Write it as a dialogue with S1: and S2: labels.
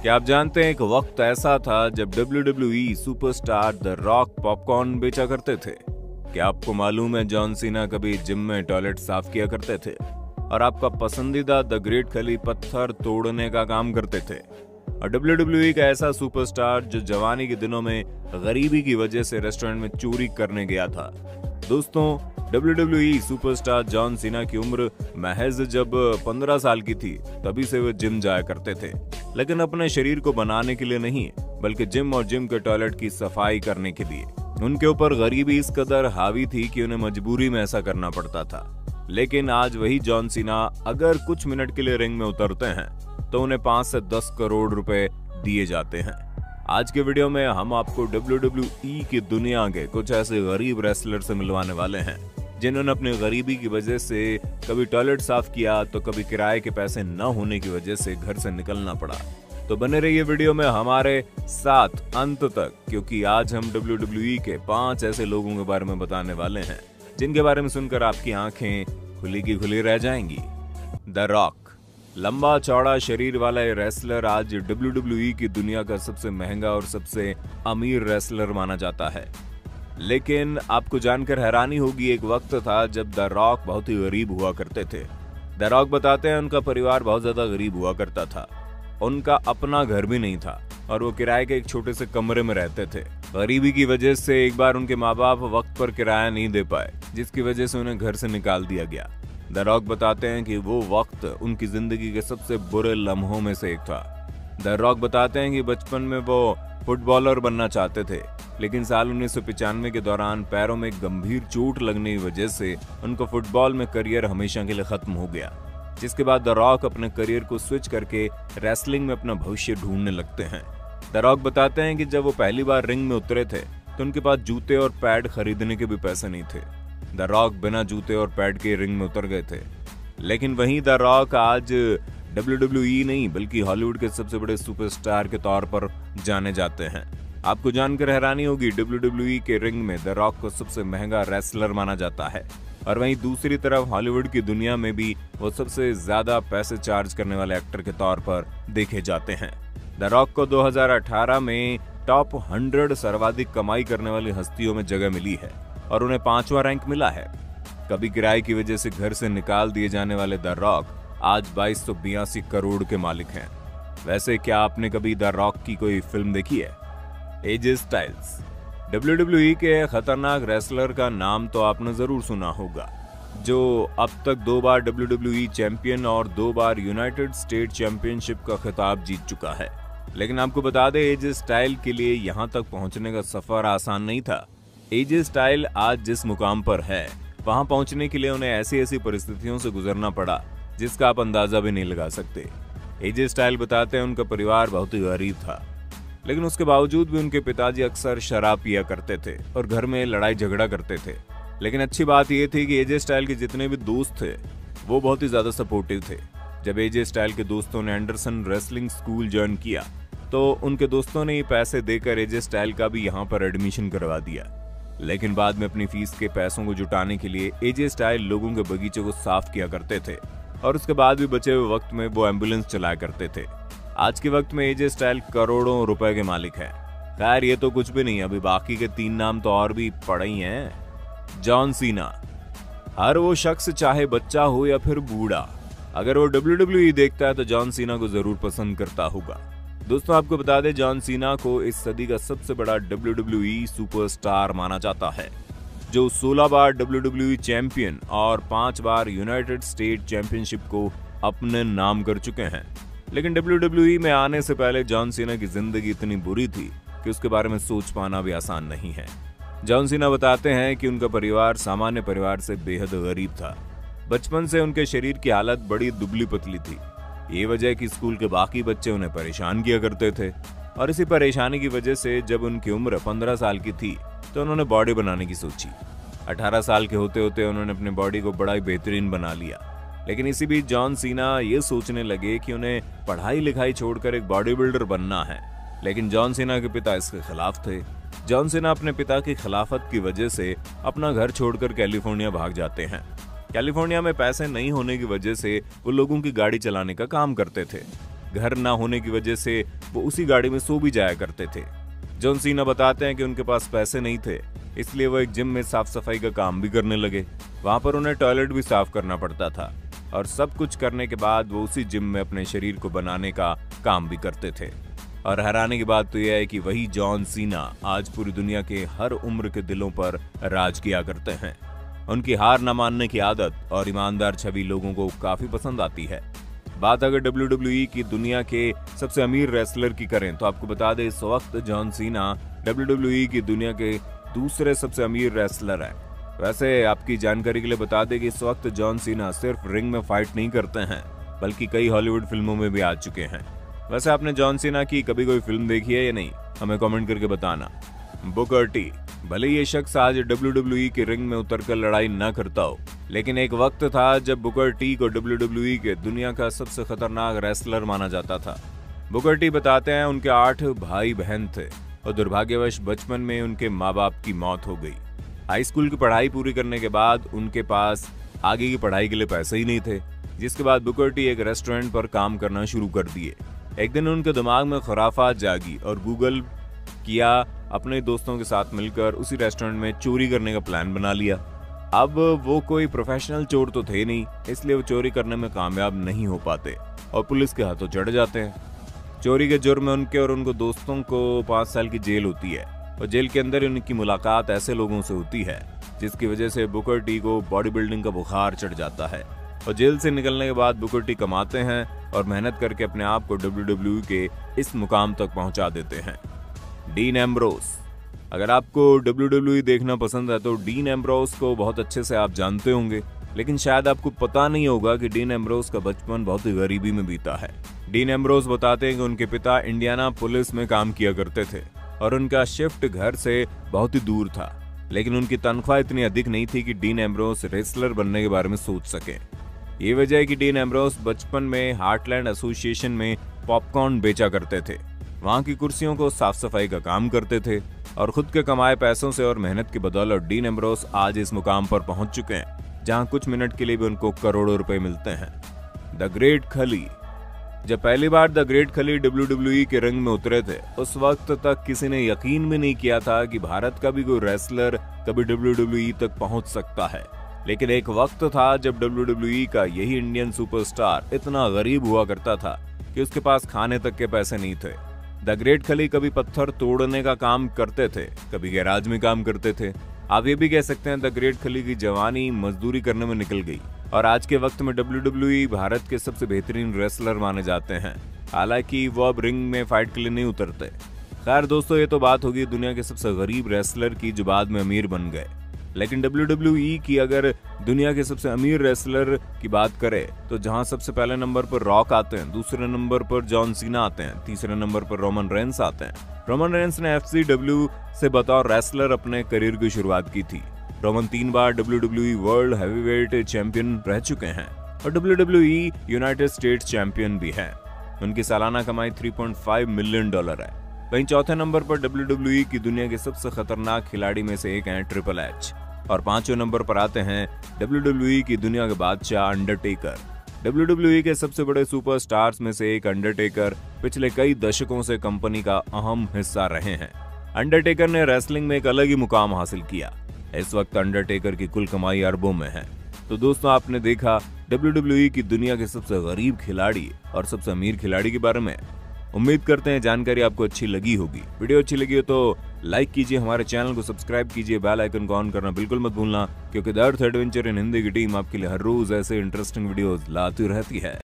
S1: क्या आप जानते हैं एक वक्त ऐसा था जब WWE superstar the rock popcorn बेचा करते थे। क्या आपको मालूम है जॉन सीना कभी जिम में टॉयलेट साफ किया करते थे और आपका पसंदीदा द ग्रेट खली पत्थर तोड़ने का काम करते थे। और WWE का ऐसा सुपरस्टार जो जवानी के दिनों में गरीबी की वजह से रेस्टोरेंट में चोरी करने गया था। दोस्तों, WWE सुपरस्टार जॉन सीना की उम्र महज जब 15 साल की थी तभी से वे जिम जाया करते थे, लेकिन अपने शरीर को बनाने के लिए नहीं, बल्कि जिम और जिम के टॉयलेट की सफाई करने के लिए। उनके ऊपर गरीबी इस कदर हावी थी कि उन्हें मजबूरी में ऐसा करना पड़ता था। लेकिन आज वही जॉन सीना अगर कुछ मिनट के लिए रिंग में उतरते हैं तो उन्हें 5 से 10 करोड़ रुपए दिए जाते हैं। आज के वीडियो में हम आपको WWE की दुनिया के कुछ ऐसे गरीब रेसलर से मिलवाने वाले हैं जिन्होंने अपनी गरीबी की वजह से कभी टॉयलेट साफ किया तो कभी किराए के पैसे न होने की वजह से घर से निकलना पड़ा। तो बने रहिए वीडियो में हमारे साथ अंत तक, क्योंकि आज हम WWE के 5 ऐसे लोगों के बारे में बताने वाले हैं जिनके बारे में सुनकर आपकी आंखें खुली की खुली रह जाएंगी। द रॉक, लंबा चौड़ा शरीर वाला ये रेसलर आज WWE की दुनिया का सबसे महंगा और सबसे अमीर रेसलर माना जाता है। लेकिन आपको जानकर हैरानी होगी, एक वक्त था जब द रॉक बहुत ही गरीब हुआ करते थे। द रॉक बताते हैं उनका परिवार बहुत ज्यादा गरीब हुआ करता था। उनका अपना घर भी नहीं था और वो किराए के एक छोटे से कमरे में रहते थे। गरीबी की वजह से एक बार उनके माँ बाप वक्त पर किराया नहीं दे पाए, जिसकी वजह से उन्हें घर से निकाल दिया गया। द रॉक बताते हैं कि वो वक्त उनकी जिंदगी के सबसे बुरे लम्हों में से एक था। द रॉक बताते हैं कि बचपन में वो फुटबॉलर बनना चाहते थे, लेकिन साल 1995 के दौरान पैरों में गंभीर चोट लगने की वजह से उनका फुटबॉल में करियर हमेशा के लिए खत्म हो गया। जिसके बाद द रॉक अपने करियर को स्विच करके रेसलिंग में अपना भविष्य ढूंढने लगते हैं। द रॉक बताते हैं कि जब वो पहली बार रिंग में उतरे थे तो उनके पास जूते और पैड खरीदने के भी पैसे नहीं थे। द रॉक बिना जूते और पैड के रिंग में उतर गए थे। लेकिन वहीं द रॉक आज WWE नहीं बल्कि हॉलीवुड के सबसे बड़े सुपरस्टार के तौर पर जाने जाते हैं। आपको जानकर हैरानी होगी, WWE के रिंग में द रॉक को सबसे महंगा रेसलर माना जाता है और वहीं दूसरी तरफ हॉलीवुड की दुनिया में भी वो सबसे ज्यादा पैसे चार्ज करने वाले एक्टर के तौर पर देखे जाते हैं। द रॉक को 2018 में टॉप 100 सर्वाधिक कमाई करने वाली हस्तियों में जगह मिली है और उन्हें 5वां रैंक मिला है। कभी किराए की वजह से घर से निकाल दिए जाने वाले द रॉक आज 2282 करोड़ के मालिक हैं। वैसे क्या आपने कभी द रॉक की कोई फिल्म देखी है? एजे स्टाइल्स, WWE के खतरनाक रेसलर का नाम तो आपने जरूर सुना होगा, जो अब तक 2 बार WWE चैंपियन और 2 बार यूनाइटेड स्टेट चैंपियनशिप का खिताब जीत चुका है। लेकिन आपको बता दें, एजे स्टाइल के लिए यहाँ तक पहुँचने का सफर आसान नहीं था। एजे स्टाइल आज जिस मुकाम पर है वहां पहुंचने के लिए उन्हें ऐसी ऐसी परिस्थितियों से गुजरना पड़ा जिसका आप अंदाजा भी नहीं लगा सकते। एजे स्टाइल बताते हैं उनका परिवार बहुत ही गरीब था, लेकिन उसके बावजूद भी उनके पिताजी अक्सर शराब पिया करते थे और घर में लड़ाई झगड़ा करते थे। लेकिन अच्छी बात यह थी कि एजे स्टाइल के जितने भी दोस्त थे वो बहुत ही ज्यादा सपोर्टिव थे। जब एजे स्टाइल के दोस्तों ने एंडरसन रेसलिंग स्कूल ज्वाइन किया तो उनके दोस्तों ने पैसे देकर एजे स्टाइल का भी यहाँ पर एडमिशन करवा दिया। लेकिन बाद में अपनी फीस के पैसों को जुटाने के लिए एजे स्टाइल लोगों के बगीचे को साफ किया करते थे और उसके बाद भी बचे हुए वक्त में वो एम्बुलेंस चलाया करते थे। आज के वक्त में एजे स्टाइल करोड़ों रुपए के मालिक है। खैर ये तो कुछ भी नहीं, अभी बाकी के 3 नाम तो और भी पड़े ही हैं। जॉन सीना, हर वो शख्स चाहे बच्चा हो या फिर बूढ़ा, अगर वो WWE देखता है तो जॉन सीना को जरूर पसंद करता होगा। दोस्तों आपको बता दें, जॉन सीना को इस सदी का सबसे बड़ा WWE सुपरस्टार माना जाता है, जो 16 बार WWE चैंपियन और 5 बार यूनाइटेड स्टेट चैंपियनशिप को अपने नाम कर चुके हैं। लेकिन WWE में आने से पहले जॉन सीना की जिंदगी इतनी बुरी थी कि उसके बारे में सोच पाना भी आसान नहीं है। जॉन सीना बताते हैं कि उनका परिवार सामान्य परिवार से बेहद गरीब था। बचपन से उनके शरीर की हालत बड़ी दुबली पतली थी। ये वजह कि स्कूल के बाकी बच्चे उन्हें परेशान किया करते थे और इसी परेशानी की वजह से जब उनकी उम्र 15 साल की थी तो उन्होंने बॉडी बनाने की सोची। 18 साल के होते होते उन्होंने अपनी बॉडी को बड़ा ही बेहतरीन बना लिया। लेकिन इसी बीच जॉन सीना ये सोचने लगे कि उन्हें पढ़ाई लिखाई छोड़कर एक बॉडी बिल्डर बनना है। लेकिन जॉन सीना के पिता इसके खिलाफ थे। जॉन सीना अपने पिता की खिलाफत की वजह से अपना घर छोड़कर कैलिफोर्निया भाग जाते हैं। कैलिफोर्निया में पैसे नहीं होने की वजह से वो लोगों की गाड़ी चलाने का काम करते थे। घर ना होने की वजह से वो उसी गाड़ी में सो भी जाया करते थे। जॉन सीना बताते हैं कि उनके पास पैसे नहीं थे, इसलिए वो एक जिम में साफ सफाई का काम भी करने लगे। वहां पर उन्हें टॉयलेट भी साफ करना पड़ता था और सब कुछ करने के बाद वो उसी जिम में अपने शरीर को बनाने का काम भी करते थे। और हैरानी की बात तो यह है कि वही जॉन सीना आज पूरी दुनिया के हर उम्र के दिलों पर राज किया करते हैं। उनकी हार न मानने की आदत और ईमानदार छवि लोगों को काफी पसंद आती है। बात अगर WWE की दुनिया के सबसे अमीर रेसलर की करें तो आपको बता दें, इस वक्त जॉन सीना WWE की दुनिया के दूसरे सबसे अमीर रेसलर हैं। वैसे आपकी जानकारी के लिए बता दें कि इस वक्त जॉन सीना सिर्फ रिंग में फाइट नहीं करते हैं, बल्कि कई हॉलीवुड फिल्मों में भी आ चुके हैं। वैसे आपने जॉन सीना की कभी कोई फिल्म देखी है या नहीं, हमें कमेंट करके बताना। बुकर टी, भले ये शख्स आज WWE के रिंग में उतरकर लड़ाई न करता हो, लेकिन एक वक्त था जब बुकर टी को WWE के दुनिया का सबसे खतरनाक रेसलर माना जाता था। बुकर टी बताते हैं उनके 8 भाई बहन थे और दुर्भाग्यवश बचपन में उनके माँ बाप की मौत हो गई। हाई स्कूल की पढ़ाई पूरी करने के बाद उनके पास आगे की पढ़ाई के लिए पैसे ही नहीं थे, जिसके बाद बुकर टी एक रेस्टोरेंट पर काम करना शुरू कर दिए। एक दिन उनके दिमाग में खुराफात जागी और गूगल किया, अपने दोस्तों के साथ मिलकर उसी रेस्टोरेंट में चोरी करने का प्लान बना लिया। अब वो कोई प्रोफेशनल चोर तो थे नहीं, इसलिए वो चोरी करने में कामयाब नहीं हो पाते और पुलिस के हाथों चढ़ जाते हैं। चोरी के जुर्म में उनके और उनको दोस्तों को 5 साल की जेल होती है और जेल के अंदर उनकी मुलाकात ऐसे लोगों से होती है जिसकी वजह से बुकर टी को बॉडी बिल्डिंग का बुखार चढ़ जाता है। और जेल से निकलने के बाद बुकर टी कमाते हैं और मेहनत करके अपने आप को WWE के इस मुकाम तक पहुंचा देते हैं। डीन एम्ब्रोस, अगर आपको WWE देखना पसंद है तो डीन एम्ब्रोस को बहुत अच्छे से आप जानते होंगे, लेकिन शायद आपको पता नहीं होगा कि डीन एम्ब्रोस का बचपन बहुत ही गरीबी में बीता है। डीन एम्ब्रोस बताते हैं कि उनके पिता इंडियाना पुलिस में काम किया करते थे और उनका शिफ्ट घर से बहुत ही दूर था, लेकिन उनकी तनख्वाह इतनी अधिक नहीं थी कि डीन एम्ब्रोस रेसलर बनने के बारे में सोच सके। ये वजह है कि डीन एम्ब्रोस बचपन में हार्टलैंड एसोसिएशन में पॉपकॉर्न बेचा करते थे। वहां की कुर्सियों को साफ सफाई का काम करते थे और खुद के कमाए पैसों से और मेहनत की बदौलत डीन एम्ब्रोस आज इस मुकाम पर पहुंच चुके हैं जहां कुछ मिनट के लिए भी उनको करोड़ों रुपए मिलते हैं। द ग्रेट खली, जब पहली बार द ग्रेट खली WWE के रंग में उतरे थे, उस वक्त तक किसी ने यकीन भी नहीं किया था कि भारत का भी कोई रेसलर कभी WWE तक पहुंच सकता है। लेकिन एक वक्त था जब WWE का यही इंडियन सुपरस्टार इतना गरीब हुआ करता था कि उसके पास खाने तक के पैसे नहीं थे। द ग्रेट खली कभी पत्थर तोड़ने का काम करते थे, कभी गैराज में काम करते थे। आप ये भी कह सकते हैं द ग्रेट खली की जवानी मजदूरी करने में निकल गई और आज के वक्त में WWE भारत के सबसे बेहतरीन रेसलर माने जाते हैं। हालांकि वो अब रिंग में फाइट के लिए नहीं उतरते। खैर दोस्तों, ये तो बात होगी दुनिया के सबसे गरीब रेसलर की जो बाद में अमीर बन गए, लेकिन WWE की अगर दुनिया के सबसे अमीर रेसलर की बात करें तो जहां सबसे पहले नंबर पर रॉक आते हैं, दूसरे नंबर पर जॉन सीना आते हैं, तीसरे नंबर पर रोमन रेंस आते हैं। रोमन रेंस ने FCW से बतौर रेसलर अपने करियर की शुरुआत की थी। रोमन 3 बार WWE वर्ल्ड हैवीवेट चैंपियन रह चुके हैं और WWE यूनाइटेड स्टेट्स चैंपियन भी हैं। उनकी सालाना कमाई $3.5 मिलियन है। वहीं चौथे नंबर पर WWE की दुनिया के सबसे खतरनाक खिलाड़ी में से एक हैं ट्रिपल एच और 5वें नंबर पर आते हैं WWE की दुनिया के बादशाह अंडरटेकर। WWE के सबसे बड़े सुपरस्टार्स में से एक अंडरटेकर पिछले कई दशकों से कंपनी का अहम हिस्सा रहे हैं। अंडरटेकर ने रेसलिंग में एक अलग ही मुकाम हासिल किया। इस वक्त अंडरटेकर की कुल कमाई अरबों में है। तो दोस्तों, आपने देखा WWE की दुनिया के सबसे गरीब खिलाड़ी और सबसे अमीर खिलाड़ी के बारे में। उम्मीद करते हैं जानकारी आपको अच्छी लगी होगी। वीडियो अच्छी लगी हो तो लाइक कीजिए, हमारे चैनल को सब्सक्राइब कीजिए, बेल आइकन को ऑन करना बिल्कुल मत भूलना, क्योंकि the earth adventure in Hindi की टीम आपके लिए हर रोज ऐसे इंटरेस्टिंग वीडियोस लाती रहती है।